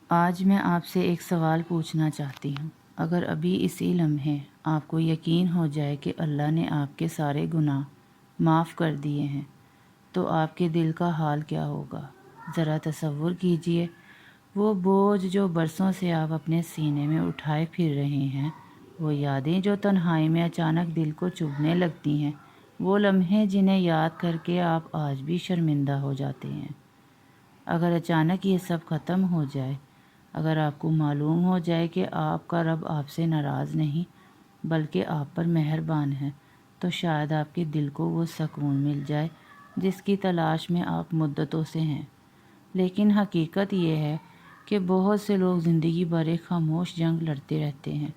آج میں آپ سے ایک سوال پوچھنا چاہتی ہوں۔ اگر ابھی اسی لمحے آپ کو یقین ہو جائے کہ اللہ نے آپ کے سارے گناہ معاف کر دیے ہیں تو آپ کے دل کا حال کیا ہوگا؟ ذرا تصور کیجئے، وہ بوجھ جو برسوں سے آپ اپنے سینے میں اٹھائے پھر رہے ہیں، وہ یادیں جو تنہائی میں اچانک دل کو چبھنے لگتی ہیں، وہ لمحے جنہیں یاد کر کے آپ آج بھی شرمندہ ہو جاتے ہیں۔ اگر اچانک یہ سب ختم ہو جائے، اگر آپ کو معلوم ہو جائے کہ آپ کا رب آپ سے ناراض نہیں بلکہ آپ پر مہربان ہے، تو شاید آپ کے دل کو وہ سکون مل جائے جس کی تلاش میں آپ مدتوں سے ہیں۔ لیکن حقیقت یہ ہے کہ بہت سے لوگ زندگی بھر ایک خاموش جنگ لڑتے رہتے ہیں۔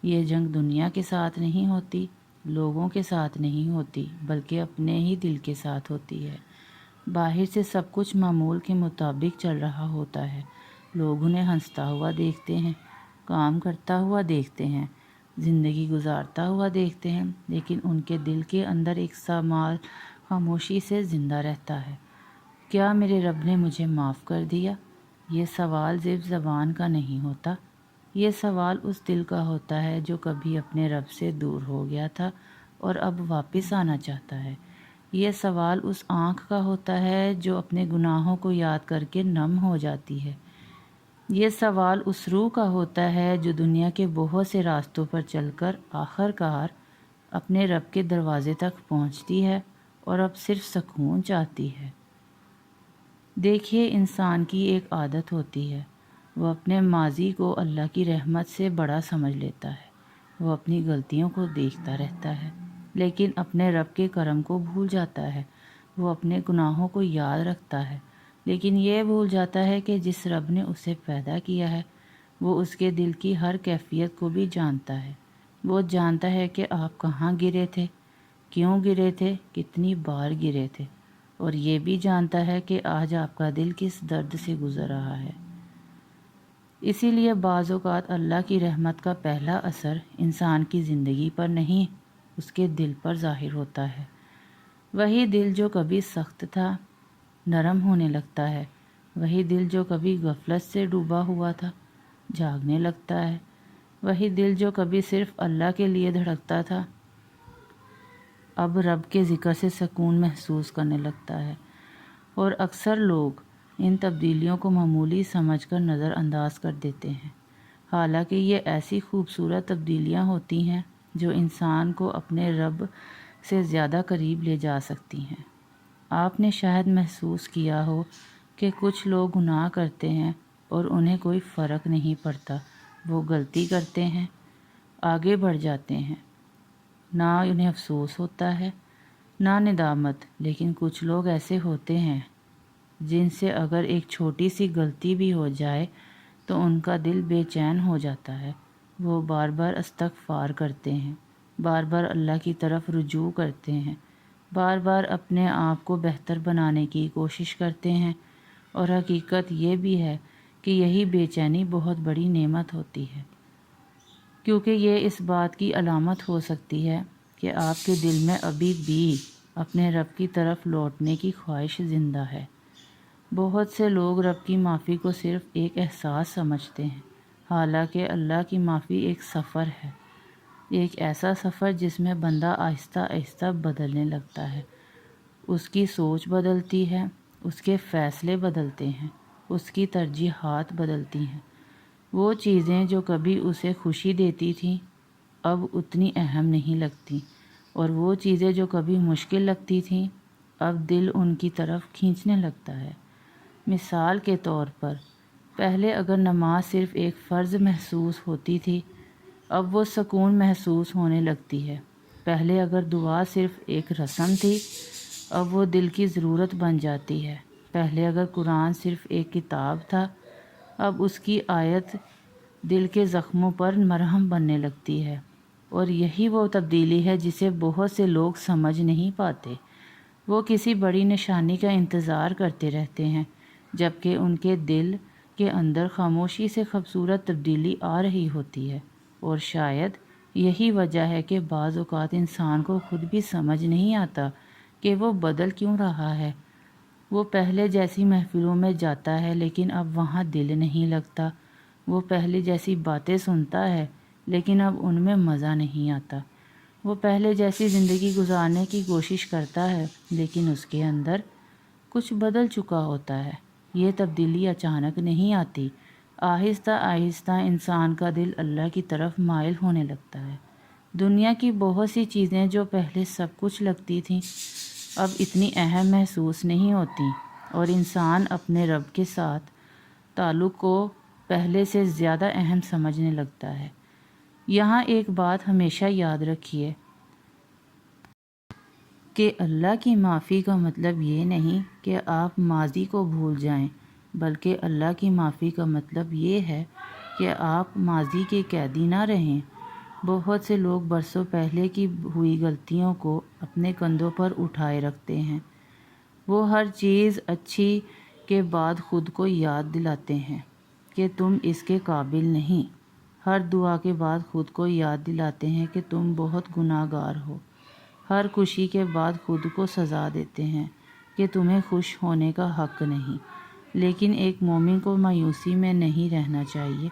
یہ جنگ دنیا کے ساتھ نہیں ہوتی، لوگوں کے ساتھ نہیں ہوتی، بلکہ اپنے ہی دل کے ساتھ ہوتی ہے۔ باہر سے سب کچھ معمول کے مطابق چل رہا ہوتا ہے، لوگ انہیں ہنستا ہوا دیکھتے ہیں، کام کرتا ہوا دیکھتے ہیں، زندگی گزارتا ہوا دیکھتے ہیں، لیکن ان کے دل کے اندر ایک سوال خاموشی سے زندہ رہتا ہے: کیا میرے رب نے مجھے معاف کر دیا؟ یہ سوال صرف زبان کا نہیں ہوتا، یہ سوال اس دل کا ہوتا ہے جو کبھی اپنے رب سے دور ہو گیا تھا اور اب واپس آنا چاہتا ہے۔ یہ سوال اس آنکھ کا ہوتا ہے جو اپنے گناہوں کو یاد کر کے نم ہو جاتی ہے۔ یہ سوال اس روح کا ہوتا ہے جو دنیا کے بہت سے راستوں پر چل کر آخر کار اپنے رب کے دروازے تک پہنچتی ہے اور اب صرف سکون چاہتی ہے۔ دیکھیے، انسان کی ایک عادت ہوتی ہے، وہ اپنے ماضی کو اللہ کی رحمت سے بڑا سمجھ لیتا ہے۔ وہ اپنی غلطیوں کو دیکھتا رہتا ہے، لیکن اپنے رب کے کرم کو بھول جاتا ہے۔ وہ اپنے گناہوں کو یاد رکھتا ہے، لیکن یہ بھول جاتا ہے کہ جس رب نے اسے پیدا کیا ہے، وہ اس کے دل کی ہر کیفیت کو بھی جانتا ہے۔ وہ جانتا ہے کہ آپ کہاں گرے تھے، کیوں گرے تھے، کتنی بار گرے تھے، اور یہ بھی جانتا ہے کہ آج آپ کا دل کس درد سے گزر رہا ہے۔ اسی لیے بعض اوقات اللہ کی رحمت کا پہلا اثر انسان کی زندگی پر نہیں، اس کے دل پر ظاہر ہوتا ہے۔ وہی دل جو کبھی سخت تھا، نرم ہونے لگتا ہے۔ وہی دل جو کبھی غفلت سے ڈوبا ہوا تھا، جاگنے لگتا ہے۔ وہی دل جو کبھی صرف اللہ کے لیے دھڑکتا تھا، اب رب کے ذکر سے سکون محسوس کرنے لگتا ہے۔ اور اکثر لوگ ان تبدیلیوں کو معمولی سمجھ کر نظر انداز کر دیتے ہیں، حالانکہ یہ ایسی خوبصورت تبدیلیاں ہوتی ہیں جو انسان کو اپنے رب سے زیادہ قریب لے جا سکتی ہیں۔ آپ نے شاید محسوس کیا ہو کہ کچھ لوگ گناہ کرتے ہیں اور انہیں کوئی فرق نہیں پڑتا۔ وہ غلطی کرتے ہیں، آگے بڑھ جاتے ہیں، نہ انہیں افسوس ہوتا ہے نہ ندامت۔ لیکن کچھ لوگ ایسے ہوتے ہیں جن سے اگر ایک چھوٹی سی غلطی بھی ہو جائے تو ان کا دل بے چین ہو جاتا ہے۔ وہ بار بار استغفار کرتے ہیں، بار بار اللہ کی طرف رجوع کرتے ہیں، بار بار اپنے آپ کو بہتر بنانے کی کوشش کرتے ہیں، اور حقیقت یہ بھی ہے کہ یہی بے چینی بہت بڑی نعمت ہوتی ہے، کیونکہ یہ اس بات کی علامت ہو سکتی ہے کہ آپ کے دل میں ابھی بھی اپنے رب کی طرف لوٹنے کی خواہش زندہ ہے۔ بہت سے لوگ رب کی معافی کو صرف ایک احساس سمجھتے ہیں، حالانکہ اللہ کی معافی ایک سفر ہے، ایک ایسا سفر جس میں بندہ آہستہ آہستہ بدلنے لگتا ہے۔ اس کی سوچ بدلتی ہے، اس کے فیصلے بدلتے ہیں، اس کی ترجیحات بدلتی ہیں۔ وہ چیزیں جو کبھی اسے خوشی دیتی تھیں اب اتنی اہم نہیں لگتی، اور وہ چیزیں جو کبھی مشکل لگتی تھیں اب دل ان کی طرف کھینچنے لگتا ہے۔ مثال کے طور پر، پہلے اگر نماز صرف ایک فرض محسوس ہوتی تھی، اب وہ سکون محسوس ہونے لگتی ہے۔ پہلے اگر دعا صرف ایک رسم تھی، اب وہ دل کی ضرورت بن جاتی ہے۔ پہلے اگر قرآن صرف ایک کتاب تھا، اب اس کی آیت دل کے زخموں پر مرہم بننے لگتی ہے۔ اور یہی وہ تبدیلی ہے جسے بہت سے لوگ سمجھ نہیں پاتے۔ وہ کسی بڑی نشانی کا انتظار کرتے رہتے ہیں، جبکہ ان کے دل کے اندر خاموشی سے خوبصورت تبدیلی آ رہی ہوتی ہے۔ اور شاید یہی وجہ ہے کہ بعض اوقات انسان کو خود بھی سمجھ نہیں آتا کہ وہ بدل کیوں رہا ہے۔ وہ پہلے جیسی محفلوں میں جاتا ہے لیکن اب وہاں دل نہیں لگتا۔ وہ پہلے جیسی باتیں سنتا ہے لیکن اب ان میں مزہ نہیں آتا۔ وہ پہلے جیسی زندگی گزارنے کی کوشش کرتا ہے لیکن اس کے اندر کچھ بدل چکا ہوتا ہے۔ یہ تبدیلی اچانک نہیں آتی، آہستہ آہستہ انسان کا دل اللہ کی طرف مائل ہونے لگتا ہے۔ دنیا کی بہت سی چیزیں جو پہلے سب کچھ لگتی تھیں اب اتنی اہم محسوس نہیں ہوتی، اور انسان اپنے رب کے ساتھ تعلق کو پہلے سے زیادہ اہم سمجھنے لگتا ہے۔ یہاں ایک بات ہمیشہ یاد رکھیے کہ اللہ کی معافی کا مطلب یہ نہیں کہ آپ ماضی کو بھول جائیں، بلکہ اللہ کی معافی کا مطلب یہ ہے کہ آپ ماضی کے قیدی نہ رہیں۔ بہت سے لوگ برسوں پہلے کی ہوئی غلطیوں کو اپنے کندھوں پر اٹھائے رکھتے ہیں۔ وہ ہر چیز اچھی کے بعد خود کو یاد دلاتے ہیں کہ تم اس کے قابل نہیں۔ ہر دعا کے بعد خود کو یاد دلاتے ہیں کہ تم بہت گناہ گار ہو۔ ہر خوشی کے بعد خود کو سزا دیتے ہیں کہ تمہیں خوش ہونے کا حق نہیں۔ لیکن ایک مومن کو مایوسی میں نہیں رہنا چاہیے۔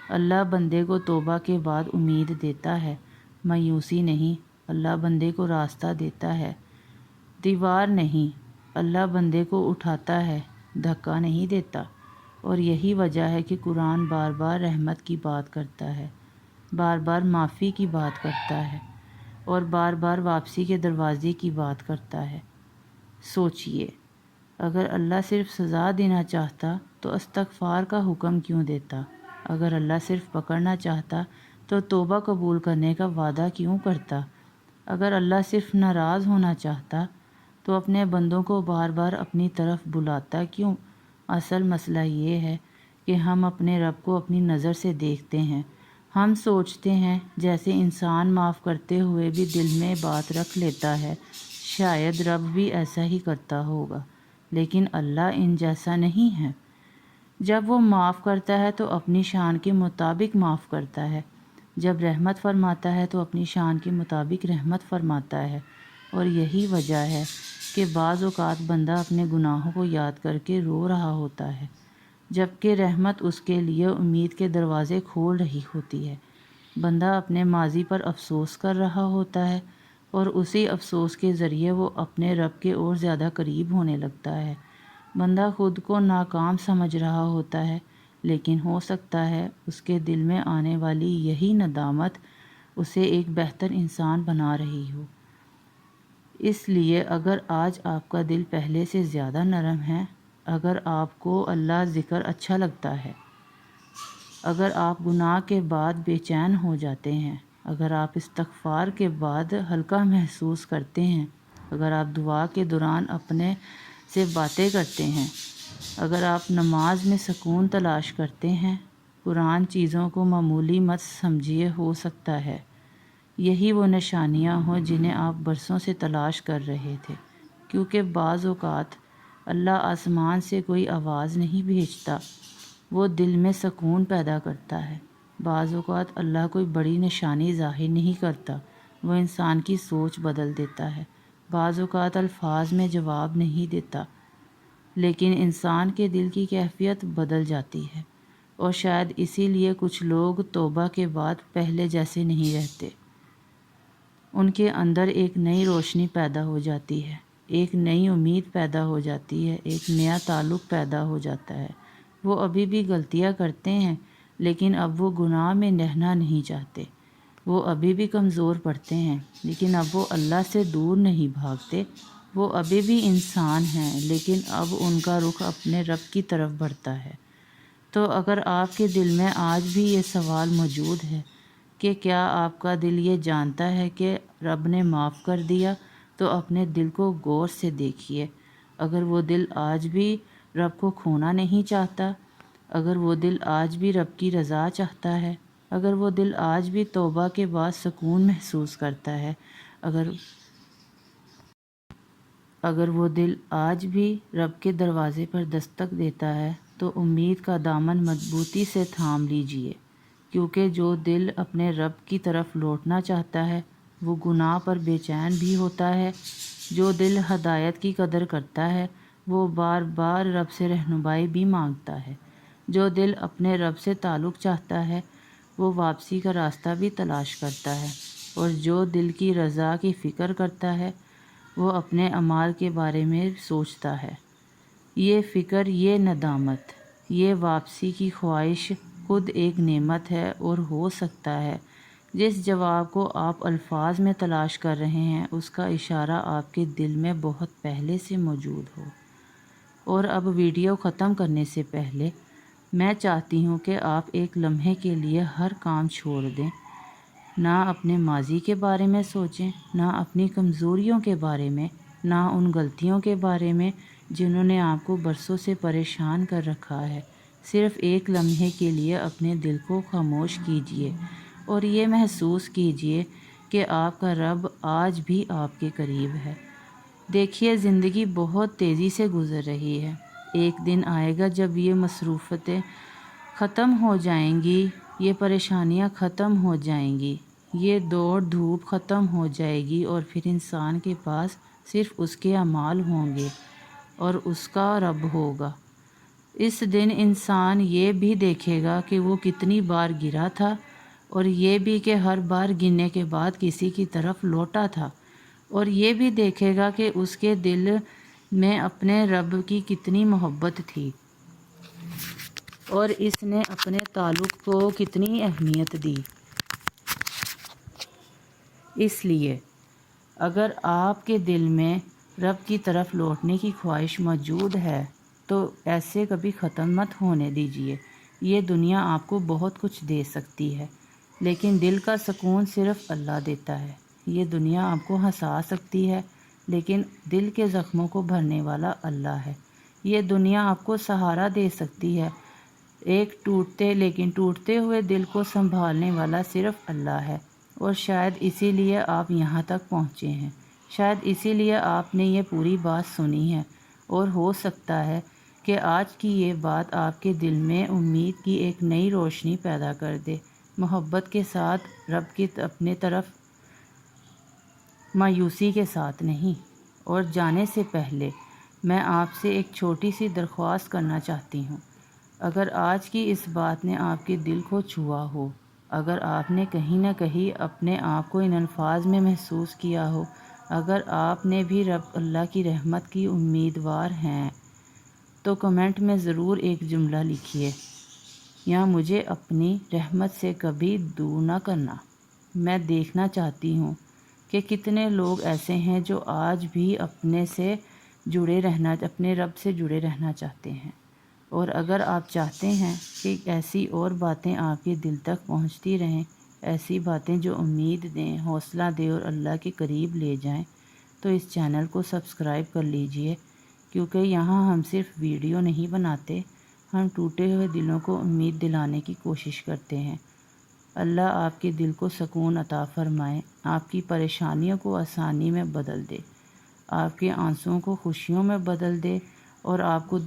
اللہ بندے کو توبہ کے بعد امید دیتا ہے، مایوسی نہیں۔ اللہ بندے کو راستہ دیتا ہے، دیوار نہیں۔ اللہ بندے کو اٹھاتا ہے، دھکا نہیں دیتا۔ اور یہی وجہ ہے کہ قرآن بار بار رحمت کی بات کرتا ہے، بار بار معافی کی بات کرتا ہے، اور بار بار واپسی کے دروازے کی بات کرتا ہے۔ سوچئے، اگر اللہ صرف سزا دینا چاہتا تو استغفار کا حکم کیوں دیتا؟ اگر اللہ صرف پکڑنا چاہتا تو توبہ قبول کرنے کا وعدہ کیوں کرتا؟ اگر اللہ صرف ناراض ہونا چاہتا تو اپنے بندوں کو بار بار اپنی طرف بلاتا کیوں؟ اصل مسئلہ یہ ہے کہ ہم اپنے رب کو اپنی نظر سے دیکھتے ہیں۔ ہم سوچتے ہیں جیسے انسان معاف کرتے ہوئے بھی دل میں بات رکھ لیتا ہے، شاید رب بھی ایسا ہی کرتا ہوگا، لیکن اللہ ان جیسا نہیں ہے۔ جب وہ معاف کرتا ہے تو اپنی شان کے مطابق معاف کرتا ہے، جب رحمت فرماتا ہے تو اپنی شان کے مطابق رحمت فرماتا ہے۔ اور یہی وجہ ہے کہ بعض اوقات بندہ اپنے گناہوں کو یاد کر کے رو رہا ہوتا ہے، جبکہ رحمت اس کے لیے امید کے دروازے کھول رہی ہوتی ہے۔ بندہ اپنے ماضی پر افسوس کر رہا ہوتا ہے، اور اسی افسوس کے ذریعے وہ اپنے رب کے اور زیادہ قریب ہونے لگتا ہے۔ بندہ خود کو ناکام سمجھ رہا ہوتا ہے، لیکن ہو سکتا ہے اس کے دل میں آنے والی یہی ندامت اسے ایک بہتر انسان بنا رہی ہو۔ اس لیے اگر آج آپ کا دل پہلے سے زیادہ نرم ہے، اگر آپ کو اللہ ذکر اچھا لگتا ہے، اگر آپ گناہ کے بعد بے چین ہو جاتے ہیں، اگر آپ استغفار کے بعد ہلکا محسوس کرتے ہیں، اگر آپ دعا کے دوران اپنے سے باتیں کرتے ہیں، اگر آپ نماز میں سکون تلاش کرتے ہیں، قرآن چیزوں کو معمولی مت سمجھیے، ہو سکتا ہے یہی وہ نشانیاں ہوں جنہیں آپ برسوں سے تلاش کر رہے تھے، کیونکہ بعض اوقات اللہ آسمان سے کوئی آواز نہیں بھیجتا، وہ دل میں سکون پیدا کرتا ہے۔ بعض اوقات اللہ کوئی بڑی نشانی ظاہر نہیں کرتا، وہ انسان کی سوچ بدل دیتا ہے۔ بعض اوقات الفاظ میں جواب نہیں دیتا، لیکن انسان کے دل کی کیفیت بدل جاتی ہے، اور شاید اسی لیے کچھ لوگ توبہ کے بعد پہلے جیسے نہیں رہتے۔ ان کے اندر ایک نئی روشنی پیدا ہو جاتی ہے، ایک نئی امید پیدا ہو جاتی ہے، ایک نیا تعلق پیدا ہو جاتا ہے۔ وہ ابھی بھی غلطیاں کرتے ہیں، لیکن اب وہ گناہ میں رہنا نہیں چاہتے۔ وہ ابھی بھی کمزور پڑتے ہیں، لیکن اب وہ اللہ سے دور نہیں بھاگتے۔ وہ ابھی بھی انسان ہیں، لیکن اب ان کا رخ اپنے رب کی طرف بڑھتا ہے۔ تو اگر آپ کے دل میں آج بھی یہ سوال موجود ہے کہ کیا آپ کا دل یہ جانتا ہے کہ رب نے معاف کر دیا، تو اپنے دل کو غور سے دیکھیے۔ اگر وہ دل آج بھی رب کو کھونا نہیں چاہتا، اگر وہ دل آج بھی رب کی رضا چاہتا ہے، اگر وہ دل آج بھی توبہ کے بعد سکون محسوس کرتا ہے، اگر وہ دل آج بھی رب کے دروازے پر دستک دیتا ہے، تو امید کا دامن مضبوطی سے تھام لیجئے، کیونکہ جو دل اپنے رب کی طرف لوٹنا چاہتا ہے وہ گناہ پر بے چین بھی ہوتا ہے۔ جو دل ہدایت کی قدر کرتا ہے وہ بار بار رب سے رہنمائی بھی مانگتا ہے۔ جو دل اپنے رب سے تعلق چاہتا ہے وہ واپسی کا راستہ بھی تلاش کرتا ہے، اور جو دل کی رضا کی فکر کرتا ہے وہ اپنے اعمال کے بارے میں سوچتا ہے۔ یہ فکر، یہ ندامت، یہ واپسی کی خواہش خود ایک نعمت ہے، اور ہو سکتا ہے جس جواب کو آپ الفاظ میں تلاش کر رہے ہیں اس کا اشارہ آپ کے دل میں بہت پہلے سے موجود ہو۔ اور اب ویڈیو ختم کرنے سے پہلے میں چاہتی ہوں کہ آپ ایک لمحے کے لیے ہر کام چھوڑ دیں، نہ اپنے ماضی کے بارے میں سوچیں، نہ اپنی کمزوریوں کے بارے میں، نہ ان غلطیوں کے بارے میں جنہوں نے آپ کو برسوں سے پریشان کر رکھا ہے۔ صرف ایک لمحے کے لیے اپنے دل کو خاموش کیجیے اور یہ محسوس کیجیے کہ آپ کا رب آج بھی آپ کے قریب ہے۔ دیکھیے، زندگی بہت تیزی سے گزر رہی ہے۔ ایک دن آئے گا جب یہ مصروفیتیں ختم ہو جائیں گی، یہ پریشانیاں ختم ہو جائیں گی، یہ دوڑ دھوپ ختم ہو جائے گی، اور پھر انسان کے پاس صرف اس کے اعمال ہوں گے اور اس کا رب ہوگا۔ اس دن انسان یہ بھی دیکھے گا کہ وہ کتنی بار گرا تھا، اور یہ بھی کہ ہر بار گرنے کے بعد کسی کی طرف لوٹا تھا، اور یہ بھی دیکھے گا کہ اس کے دل میں اپنے رب کی کتنی محبت تھی اور اس نے اپنے تعلق کو کتنی اہمیت دی۔ اس لیے اگر آپ کے دل میں رب کی طرف لوٹنے کی خواہش موجود ہے تو ایسے کبھی ختم مت ہونے دیجیے۔ یہ دنیا آپ کو بہت کچھ دے سکتی ہے، لیکن دل کا سکون صرف اللہ دیتا ہے۔ یہ دنیا آپ کو ہنسا سکتی ہے، لیکن دل کے زخموں کو بھرنے والا اللہ ہے۔ یہ دنیا آپ کو سہارا دے سکتی ہے، ایک ٹوٹتے ہوئے دل کو سنبھالنے والا صرف اللہ ہے، اور شاید اسی لیے آپ یہاں تک پہنچے ہیں، شاید اسی لیے آپ نے یہ پوری بات سنی ہے، اور ہو سکتا ہے کہ آج کی یہ بات آپ کے دل میں امید کی ایک نئی روشنی پیدا کر دے۔ محبت کے ساتھ، رب کی اپنے طرف، مایوسی کے ساتھ نہیں۔ اور جانے سے پہلے میں آپ سے ایک چھوٹی سی درخواست کرنا چاہتی ہوں۔ اگر آج کی اس بات نے آپ کے دل کو چھوا ہو، اگر آپ نے کہیں نہ کہیں اپنے آپ کو ان الفاظ میں محسوس کیا ہو، اگر آپ نے بھی رب اللہ کی رحمت کی امیدوار ہیں، تو کمنٹ میں ضرور ایک جملہ لکھیے، یا مجھے اپنی رحمت سے کبھی دور نہ کرنا۔ میں دیکھنا چاہتی ہوں کہ کتنے لوگ ایسے ہیں جو آج بھی اپنے رب سے جڑے رہنا چاہتے ہیں۔ اور اگر آپ چاہتے ہیں کہ ایسی اور باتیں آپ کے دل تک پہنچتی رہیں، ایسی باتیں جو امید دیں، حوصلہ دیں اور اللہ کے قریب لے جائیں، تو اس چینل کو سبسکرائب کر لیجئے، کیونکہ یہاں ہم صرف ویڈیو نہیں بناتے، ہم ٹوٹے ہوئے دلوں کو امید دلانے کی کوشش کرتے ہیں۔ اللہ آپ کے دل کو سکون عطا فرمائے، آپ کی پریشانیوں کو آسانی میں بدل دے، آپ کے آنسوؤں کو خوشیوں میں بدل دے، اور آپ کو